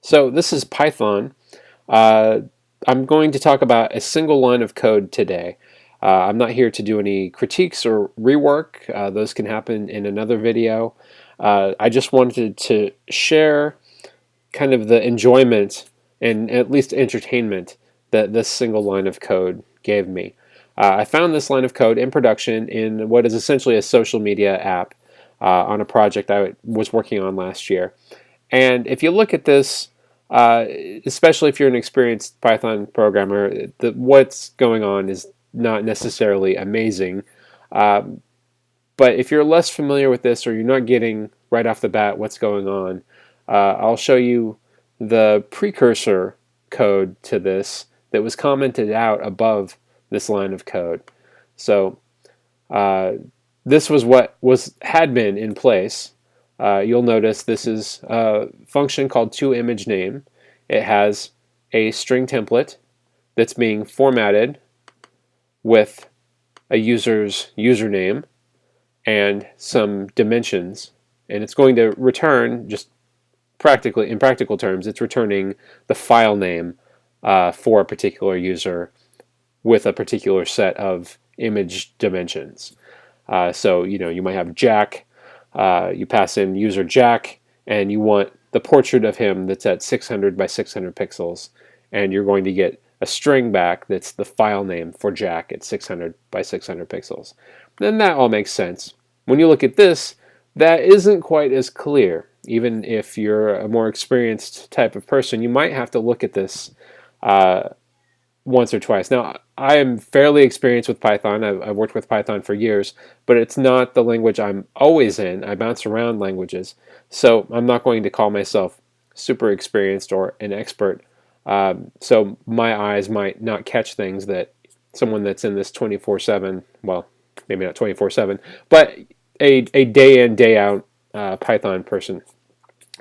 So this is Python. Uh, I'm going to talk about a single line of code today. I'm not here to do any critiques or rework. Those can happen in another video. I just wanted to share kind of the enjoyment and at least entertainment that this single line of code gave me. I found this line of code in production in what is essentially a social media app on a project I was working on last year. And if you look at this, uh, especially if you're an experienced Python programmer, what's going on is not necessarily amazing. Um, but if you're less familiar with this or you're not getting right off the bat what's going on, I'll show you the precursor code to this that was commented out above this line of code. So uh, this was what had been in place. You'll notice this is a function called toImageName. It has a string template that's being formatted with a user's username and some dimensions, and it's going to return, just practically in practical terms, it's returning the file name for a particular user with a particular set of image dimensions. So you might have Jack. You pass in user Jack, and you want the portrait of him that's at 600 by 600 pixels, and you're going to get a string back that's the file name for Jack at 600 by 600 pixels. Then that all makes sense. When you look at this, that isn't quite as clear. Even if you're a more experienced type of person, you might have to look at this uh, once or twice. Now, I am fairly experienced with Python. I've worked with Python for years, but it's not the language I'm always in. I bounce around languages, so I'm not going to call myself super experienced or an expert. So my eyes might not catch things that someone that's in this 24/7, well, maybe not 24/7, but a day in, day out Python person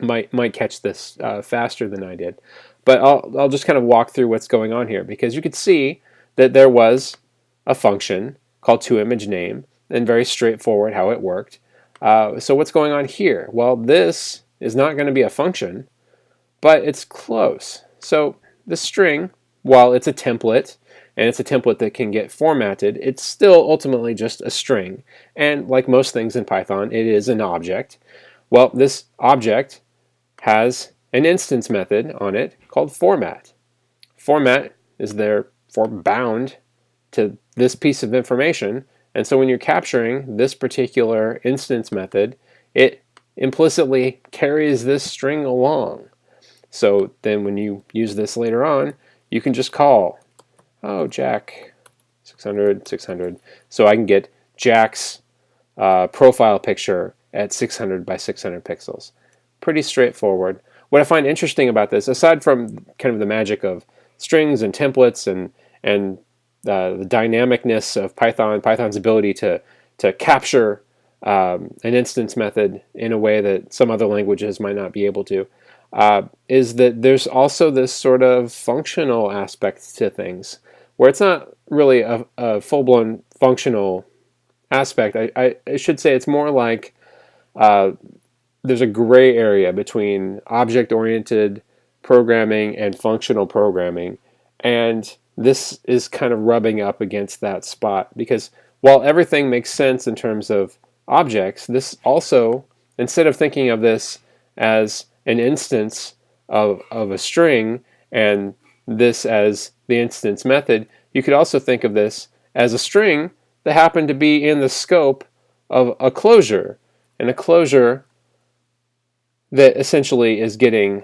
might catch this faster than I did. But I'll just kind of walk through what's going on here, because you could see that there was a function called toImageName, and very straightforward how it worked. So what's going on here? Well, this is not going to be a function, but it's close. So the string, while it's a template, and it's a template that can get formatted, it's still ultimately just a string. And like most things in Python, it is an object. Well, this object has an instance method on it called format. Format is therefore bound to this piece of information, and so when you're capturing this particular instance method, it implicitly carries this string along. So then when you use this later on, you can just call, oh, Jack 600, 600. So I can get Jack's profile picture at 600 by 600 pixels. Pretty straightforward. What I find interesting about this, aside from kind of the magic of strings and templates and the dynamicness of Python's ability to capture an instance method in a way that some other languages might not be able to, is that there's also this sort of functional aspect to things, where it's not really a full-blown functional aspect. I should say it's more like there's a gray area between object-oriented programming and functional programming, and this is kind of rubbing up against that spot, because while everything makes sense in terms of objects, this also, instead of thinking of this as an instance of a string and this as the instance method, you could also think of this as a string that happened to be in the scope of a closure, and a closure that essentially is getting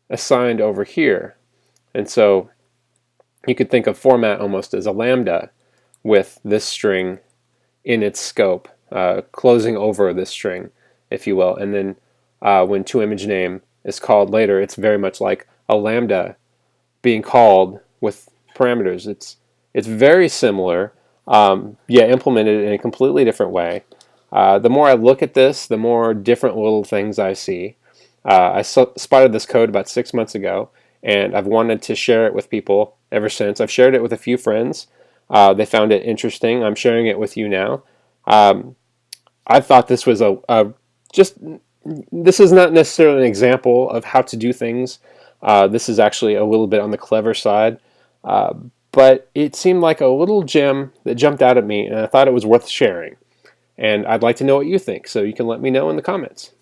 assigned over here. And so you could think of format almost as a lambda with this string in its scope, closing over this string, if you will. And then when toImageName is called later, it's very much like a lambda being called with parameters. It's very similar, yet implemented in a completely different way. The more I look at this, the more different little things I see. I spotted this code about 6 months ago, and I've wanted to share it with people ever since. I've shared it with a few friends. They found it interesting. I'm sharing it with you now. I thought this was just this is not necessarily an example of how to do things. This is actually a little bit on the clever side. Uh, but it seemed like a little gem that jumped out at me, and I thought it was worth sharing. And I'd like to know what you think, so you can let me know in the comments.